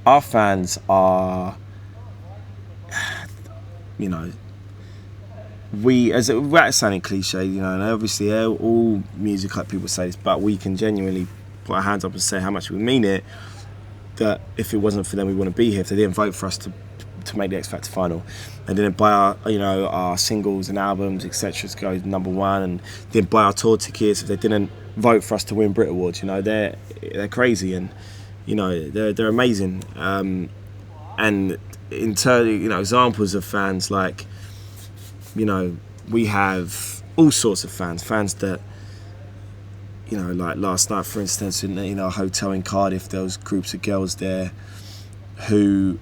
our fans are, you know, without sounding cliche, you know, and obviously all music like people say this, but we can genuinely put our hands up and say how much we mean it, that if it wasn't for them, we wouldn't be here. If they didn't vote for us to make the X Factor final, they didn't buy our singles and albums, etc., to go number one, and didn't buy our tour tickets, if they didn't vote for us to win Brit Awards, you know, they're crazy, and you know, they're amazing. And in turn, you know, examples of fans, like, you know, we have all sorts of fans that, you know, like last night, for instance, in our hotel in Cardiff, there was groups of girls there who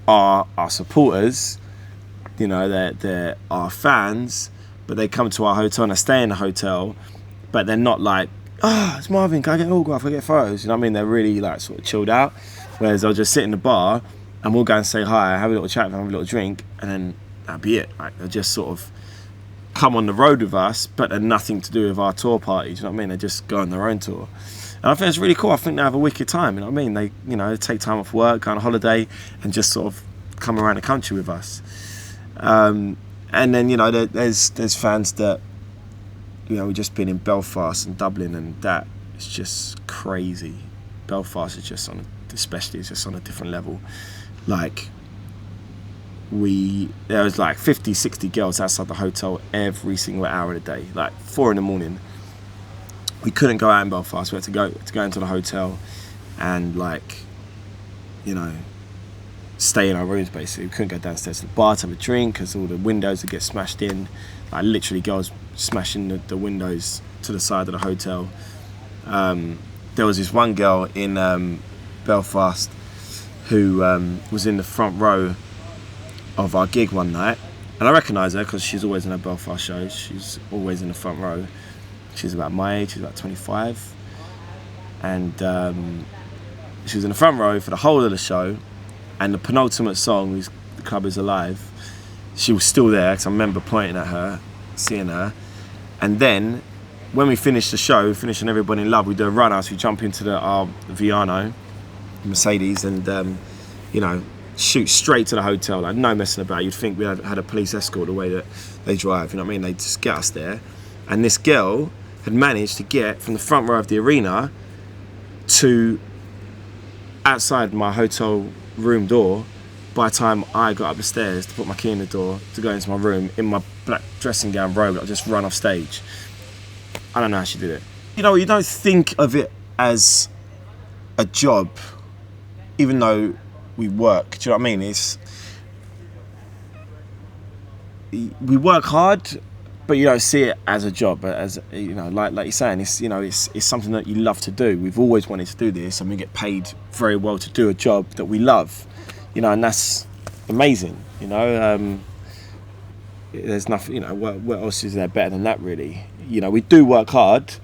are our supporters, you know, they're our fans, but they come to our hotel and they stay in the hotel, but they're not like, it's Marvin, can I get an autograph, can I get photos? You know what I mean? They're really like sort of chilled out, whereas they'll just sit in the bar and we'll go and say hi, have a little chat, have a little drink, and then that'll be it. Like, they'll just sort of come on the road with us, but they're nothing to do with our tour parties, you know what I mean? They just go on their own tour. And I think it's really cool. I think they have a wicked time, you know what I mean? They, you know, take time off work, go on a holiday, and just sort of come around the country with us. And then, you know, there's fans that, you know, we've just been in Belfast and Dublin, and that is just crazy. Belfast is just especially it's just on a different level. Like, there was like 50, 60 girls outside the hotel every single hour of the day, like 4 a.m. We couldn't go out in Belfast. We had to go into the hotel and, like, you know, stay in our rooms basically. We couldn't go downstairs to the bar to have a drink because all the windows would get smashed in. Like, literally girls smashing the windows to the side of the hotel. There was this one girl in Belfast who was in the front row of our gig one night, and I recognise her because she's always in her Belfast shows. She's always in the front row. She's about my age, she's about 25, and she was in the front row for the whole of the show, and the penultimate song, The Club Is Alive, she was still there because I remember pointing at her, seeing her. And then when we finished the show, finishing Everybody in Love, we do a run out, so we jump into our Viano Mercedes and you know, shoot straight to the hotel, like no messing about. You'd think we had a police escort the way that they drive, you know what I mean? They just get us there. And this girl had managed to get from the front row of the arena to outside my hotel room door by the time I got up the stairs to put my key in the door to go into my room in my black dressing gown robe that I just run off stage. I don't know how she did it. You know, you don't think of it as a job, even though we work. Do you know what I mean? We work hard, but you don't see it as a job. But as you know, like you're saying, it's something that you love to do. We've always wanted to do this, and we get paid very well to do a job that we love. You know, and that's amazing. You know, there's nothing. You know, what else is there better than that, really? You know, we do work hard.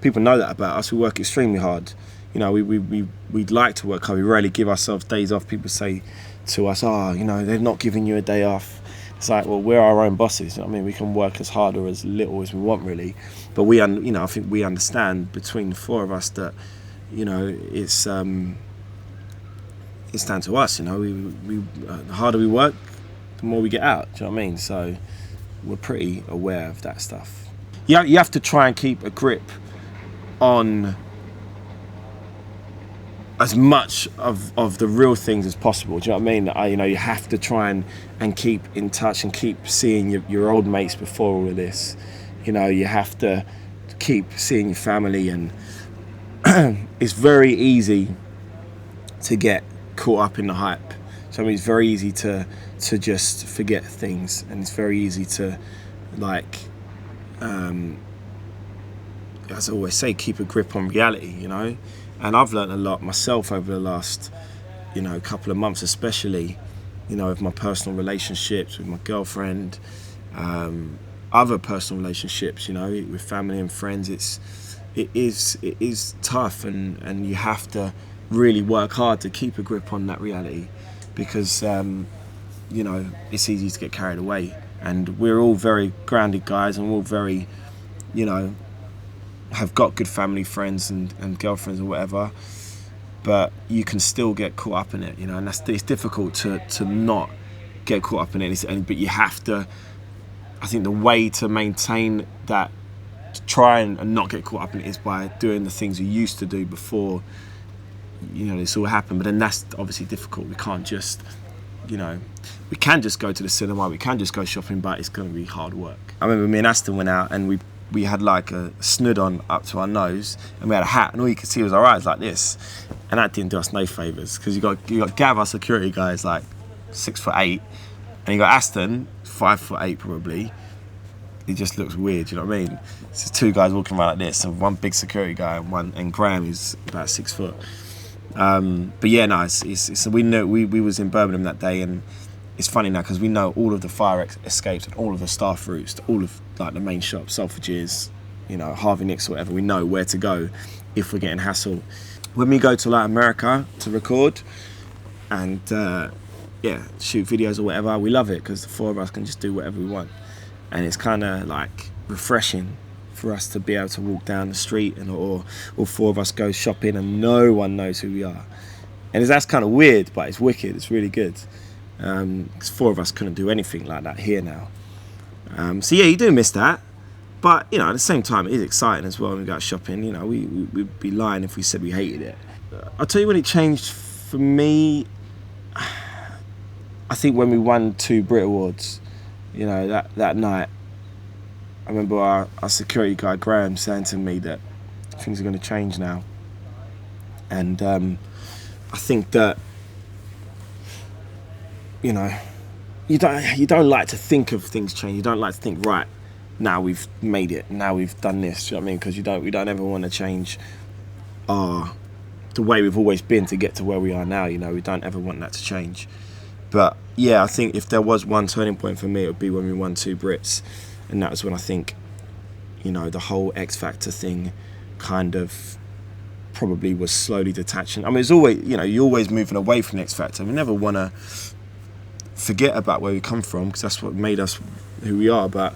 People know that about us. We work extremely hard. You know, we'd like to work hard. We rarely give ourselves days off. People say to us, you know, they're not giving you a day off. It's like, well, we're our own bosses. You know what I mean? We can work as hard or as little as we want, really. But you know, I think we understand between the four of us that, you know, it's down to us. You know, the harder we work, the more we get out. Do you know what I mean? So we're pretty aware of that stuff. You have to try and keep a grip on as much of the real things as possible. Do you know what I mean? You know, you have to try and keep in touch and keep seeing your old mates before all of this. You know, you have to keep seeing your family, and it's very easy to get caught up in the hype. So I mean, it's very easy to just forget things, and it's very easy to, like, as I always say, keep a grip on reality, you know? And I've learned a lot myself over the last, you know, couple of months, especially, you know, with my personal relationships with my girlfriend, other personal relationships, you know, with family and friends. It is tough, and you have to really work hard to keep a grip on that reality, because you know, it's easy to get carried away. And we're all very grounded guys, and we're all very, you know, have got good family, friends and girlfriends or whatever, but you can still get caught up in it, you know, and it's difficult to not get caught up in it. But you have to. I think the way to maintain that, to try and not get caught up in it, is by doing the things you used to do before, you know, this all happened. But then that's obviously difficult. We can't just, you know, we can just go to the cinema, we can just go shopping, but it's going to be hard work. I remember me and Aston went out and we had like a snood on up to our nose, and we had a hat, and all you could see was our eyes like this, and that didn't do us no favours, because you got Gav, our security guy, is like 6'8", and you got Aston, 5'8" probably. He just looks weird, you know what I mean? It's two guys walking around like this, and one big security guy, and Graham, who's about 6 foot. But yeah, no, it's we knew we was in Birmingham that day, and it's funny now because we know all of the fire escapes and all of the staff routes to all of like the main shops, Selfridges, you know, Harvey Nicks or whatever. We know where to go if we're getting hassled. When we go to like America to record and shoot videos or whatever, we love it because the four of us can just do whatever we want, and it's kind of like refreshing for us to be able to walk down the street and or all four of us go shopping and no one knows who we are. And that's kind of weird, but it's wicked. It's really good. Because four of us couldn't do anything like that here now. So yeah, you do miss that, but you know, at the same time, it is exciting as well when we go out shopping. You know, we'd be lying if we said we hated it. I'll tell you when it changed for me. I think when we won 2 Brit Awards, you know, that night, I remember our security guy Graham saying to me that things are going to change now, and I think that, you know, you don't like to think of things change. You don't like to think, right, now we've made it, now we've done this. You know what I mean? Because we don't ever want to change the way we've always been to get to where we are now. You know, we don't ever want that to change. But yeah, I think if there was one turning point for me, it would be when we won 2 Brits, and that was when I think, you know, the whole X Factor thing kind of probably was slowly detaching. I mean, it's always, you know, you're always moving away from the X Factor. We never want to forget about where we come from, because that's what made us who we are. But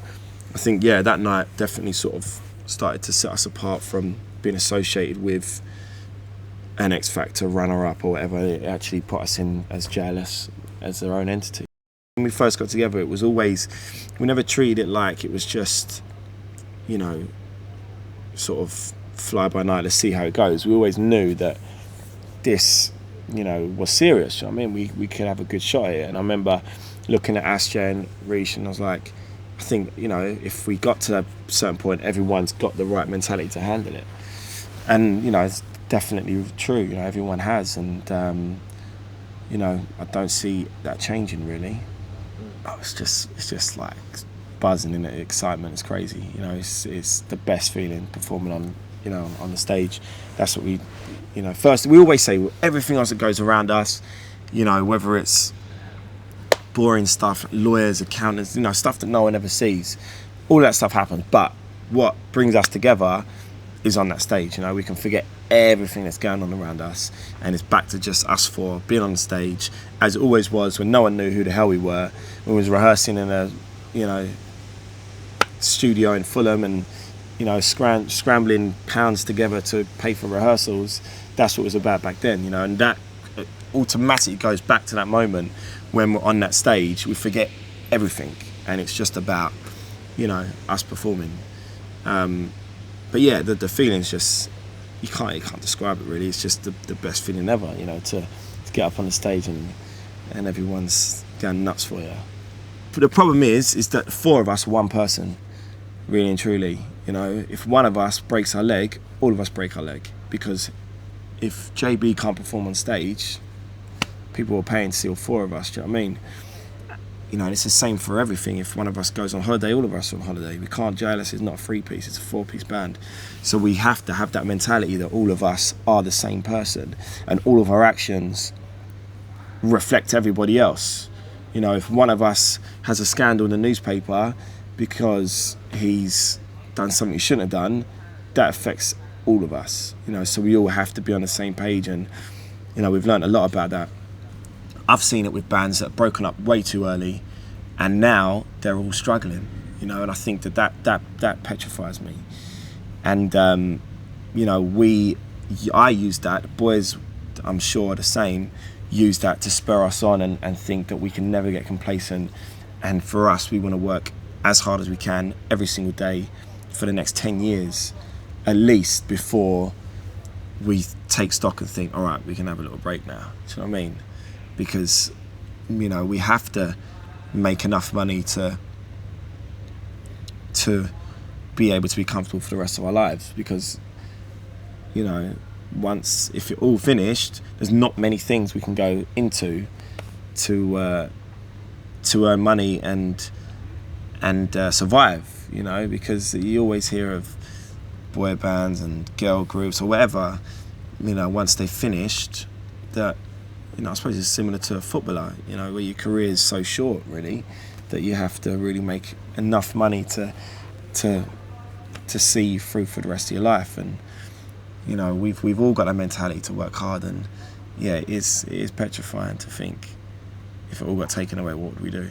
I think, yeah, that night definitely sort of started to set us apart from being associated with an X Factor runner-up or whatever. It actually put us in as JLS, as their own entity. When we first got together, it was always, we never treated it like it was just, you know, sort of fly by night, let's see how it goes. We always knew that this, you know, was serious. You know what I mean? We could have a good shot at it. And I remember looking at Asja and Rish, and I was like, I think, you know, if we got to a certain point, everyone's got the right mentality to handle it. And, you know, it's definitely true. You know, everyone has. And, you know, I don't see that changing really. Oh, it's just like buzzing in it, excitement. It's crazy. You know, it's the best feeling performing on, you know, on the stage. That's what we, you know, first we always say, everything else that goes around us, you know, whether it's boring stuff, lawyers, accountants, you know, stuff that no one ever sees, all that stuff happens. But what brings us together is on that stage. You know, we can forget everything that's going on around us, and it's back to just us four being on the stage, as it always was when no one knew who the hell we were. We was rehearsing in a, you know, studio in Fulham, and, you know, scrambling pounds together to pay for rehearsals. That's what it was about back then, you know, and that automatically goes back to that moment when we're on that stage. We forget everything, and it's just about, you know, us performing. But yeah, the feeling's just, you can't describe it really. It's just the best feeling ever, you know, to get up on the stage and everyone's going nuts for you. But the problem is that the four of us are one person, really and truly. You know, if one of us breaks our leg, all of us break our leg, because if JB can't perform on stage, people are paying to see all four of us. Do you know what I mean? You know, and it's the same for everything. If one of us goes on holiday, all of us are on holiday. We can't, JLS is not a 3-piece, it's a 4-piece band. So we have to have that mentality that all of us are the same person, and all of our actions reflect everybody else. You know, if one of us has a scandal in the newspaper because he's done something he shouldn't have done, that affects all of us. You know, so we all have to be on the same page, and, you know, we've learned a lot about that. I've seen it with bands that have broken up way too early, and now they're all struggling, you know, and I think that petrifies me. And, you know, I use that, the boys I'm sure are the same, use that to spur us on and think that we can never get complacent. And for us, we want to work as hard as we can every single day for the next 10 years, at least, before we take stock and think, all right, we can have a little break now. Do you know what I mean? Because, we have to make enough money to be able to be comfortable for the rest of our lives. Because, once, if it's all finished, there's not many things we can go into to earn money and survive, because you always hear of boy bands and girl groups or whatever, once they've finished, that, I suppose it's similar to a footballer, where your career is so short, really, that you have to really make enough money to see you through for the rest of your life. And, we've all got that mentality to work hard, and yeah, it is petrifying to think if it all got taken away, what would we do?